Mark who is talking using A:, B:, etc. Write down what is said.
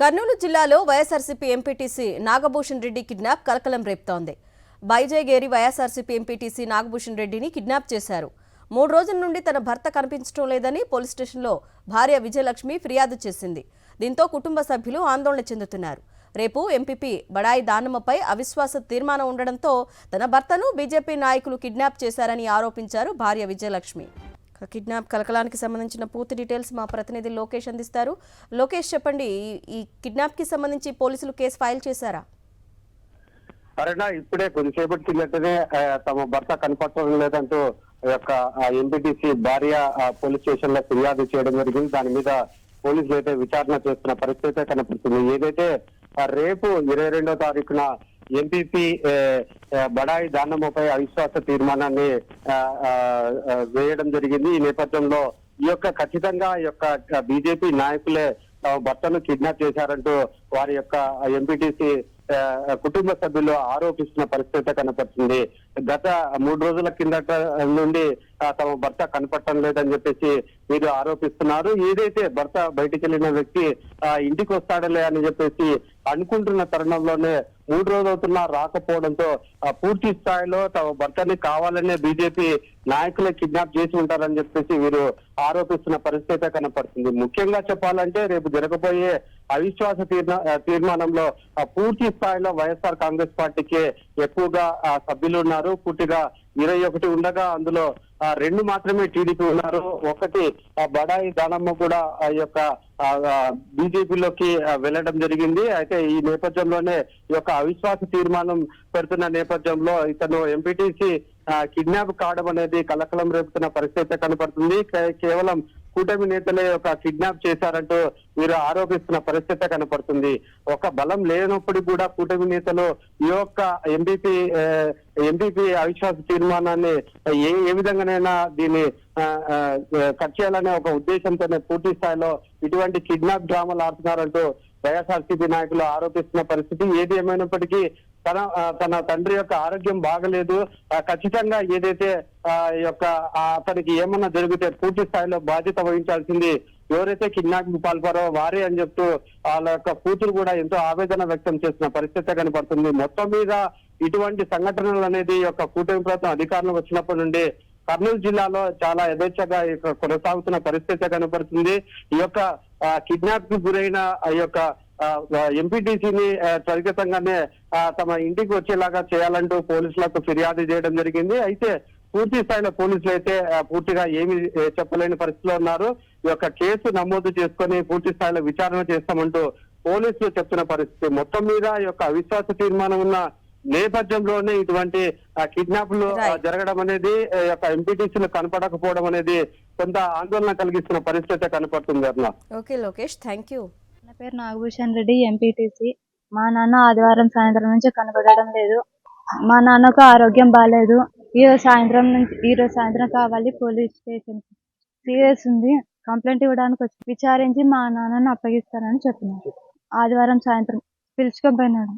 A: కర్నూలు జిల్లాలో YSRCP MPTC Nagabhushan Reddy kidnap కలకలం రేపుతోంది. బైజేగేరి వైఎస్ఆర్సీపీ ఎంపీటీసీ నాగభూషణ్ రెడ్డిని కిడ్నాప్ చేశారు. 3 రోజుల నుండి తన భర్త కనిపించడం లేదని పోలీస్ స్టేషన్లో భార్య విజయలక్ష్మి ఫిర్యాదు చేసింది. దీంతో కుటుంబ సభ్యులు ఆందోళన చెందుతున్నారు. రేపు ఎంపీపీ బడాయి దానమ్మపై అవిశ్వాస తీర్మానం ఉండడంతో తన భర్తను బీజేపీ నాయకులు కిడ్నాప్ చేశారని ఆరోపించారు భార్య విజయలక్ష్మి. కిడ్నాప్ కలకలానికి సంబంధించిన పూర్తి డీటెయిల్స్ మా ప్రతినిధి లోకేష్ అందిస్తారు. లోకేష్, చెప్పండి, ఈ కిడ్నాప్ కి సంబంధించి పోలీసులు కేసు ఫైల్ చేశారా?
B: సరేనా, ఇప్పుడే కొద్దిసేపటి కిందటనే తమ భర్త కనపడటం లేదంటూ యొక్క ఎంపీటీసీ భార్య పోలీస్ స్టేషన్ లో ఫిర్యాదు చేయడం జరిగింది. దాని మీద పోలీసులు అయితే విచారణ చేస్తున్న పరిస్థితి కనపడుతుంది. ఏదైతే రేపు 22వ తారీఖున ఎంపీపీ బడాయి దానమ్మపై అవిశ్వాస తీర్మానాన్ని వేయడం జరిగింది. ఈ నేపథ్యంలో ఈ యొక్క ఖచ్చితంగా ఈ యొక్క బీజేపీ నాయకులే భర్తను కిడ్నాప్ చేశారంటూ వారి యొక్క ఎంపీటీసీ కుటుంబ సభ్యులు ఆరోపిస్తున్న పరిస్థితి కనపడుతుంది. గత 3 రోజుల కిందట నుండి తమ భర్త కనపడటం లేదని చెప్పేసి వీరు ఆరోపిస్తున్నారు. ఏదైతే భర్త బయటికి వెళ్ళిన వ్యక్తి ఇంటికి వస్తాడలే అని చెప్పేసి అనుకుంటున్న తరుణంలోనే 3 రోజులు అవుతున్నా రాకపోవడంతో పూర్తి స్థాయిలో తమ భర్తని కావాలనే బీజేపీ నాయకులే కిడ్నాప్ చేసి ఉంటారని చెప్పేసి వీరు ఆరోపిస్తున్న పరిస్థితి కనపడుతుంది. ముఖ్యంగా చెప్పాలంటే రేపు జరగబోయే అవిశ్వాస తీర్మానంలో పూర్తి స్థాయిలో వైఎస్ఆర్ కాంగ్రెస్ పార్టీకి ఎక్కువగా సభ్యులు ఉన్నారు. పూర్తిగా 21 ఉండగా అందులో 2 మాత్రమే టీడీపీ ఉన్నారు. ఒకటి బడాయి దానమ్మ కూడా ఈ యొక్క బీజేపీలోకి వెళ్ళడం జరిగింది. అయితే ఈ నేపథ్యంలోనే ఈ యొక్క అవిశ్వాస తీర్మానం పెడుతున్న నేపథ్యంలో ఇతను ఎంపీటీసీ కిడ్నాప్ కావడం అనేది కలకలం రేపుతున్న పరిస్థితి కనపడుతుంది. కేవలం కూటమి నేతలే ఒక కిడ్నాప్ చేశారంటూ వీరు ఆరోపిస్తున్న పరిస్థితి కనపడుతుంది. ఒక బలం లేనప్పుడు కూడా కూటమి నేతలు ఈ యొక్క ఎంపీపీ అవిశ్వాస తీర్మానాన్ని ఏ విధంగానైనా దీన్ని కట్ చేయాలనే ఒక ఉద్దేశంతోనే పూర్తి స్థాయిలో ఇటువంటి కిడ్నాప్ డ్రామాలు ఆడుతున్నారంటూ వైఎస్ఆర్సీపీ నాయకులు ఆరోపిస్తున్న పరిస్థితి. ఏది ఏమైనప్పటికీ తన తండ్రి యొక్క ఆరోగ్యం బాగలేదు, ఖచ్చితంగా ఏదైతే యొక్క అతనికి ఏమన్నా జరిగితే పూర్తి స్థాయిలో బాధ్యత వహించాల్సింది ఎవరైతే కిడ్నాప్ పాల్పడారో వారే అని చెప్తూ వాళ్ళ యొక్క కూతురు కూడా ఎంతో ఆవేదన వ్యక్తం చేసిన పరిస్థితి కనపడుతుంది. మొత్తం మీద ఇటువంటి సంఘటనలు అనేది యొక్క కూటమి ప్రభుత్వం అధికారంలో వచ్చినప్పటి నుండి కర్నూలు జిల్లాలో చాలా యథేచ్ఛగా కొనసాగుతున్న పరిస్థితి కనపడుతుంది. ఈ యొక్క కిడ్నాప్ కు గురైన ఈ యొక్క ఎంపీటీసీని త్వరితంగానే తమ ఇంటికి వచ్చేలాగా చేయాలంటూ పోలీసులకు ఫిర్యాదు చేయడం జరిగింది. అయితే పూర్తి స్థాయిలో పోలీసులు అయితే పూర్తిగా ఏమి చెప్పలేని పరిస్థితిలో ఉన్నారు. ఈ యొక్క కేసు నమోదు చేసుకొని పూర్తి స్థాయిలో విచారణ చేస్తామంటూ పోలీసులు చెప్తున్న పరిస్థితి. మొత్తం మీద ఈ యొక్క అవిశ్వాస తీర్మానం ఉన్న నేపథ్యంలోనే ఇటువంటి కిడ్నాప్లు జరగడం అనేది యొక్క ఎంపీటీసీలు కనపడకపోవడం అనేది కొంత ఆందోళన కలిగిస్తున్న పరిస్థితి కనపడుతుంది. అట్లా
A: ఓకే లోకేష్, థ్యాంక్ యూ.
C: నా పేరు నాగభూషణ్ రెడ్డి, ఎంపీటీసీ. మా నాన్న ఆదివారం సాయంత్రం నుంచి కనపడడం లేదు. మా నాన్నకు ఆరోగ్యం బాగాలేదు. ఈరోజు సాయంత్రం కావాలి పోలీస్ స్టేషన్ సీరియస్ ఉంది, కంప్లైంట్ ఇవ్వడానికి వచ్చి విచారించి మా నాన్నను అప్పగిస్తానని చెప్పినారు. ఆదివారం సాయంత్రం పిలుచుకొని పోయినాడు.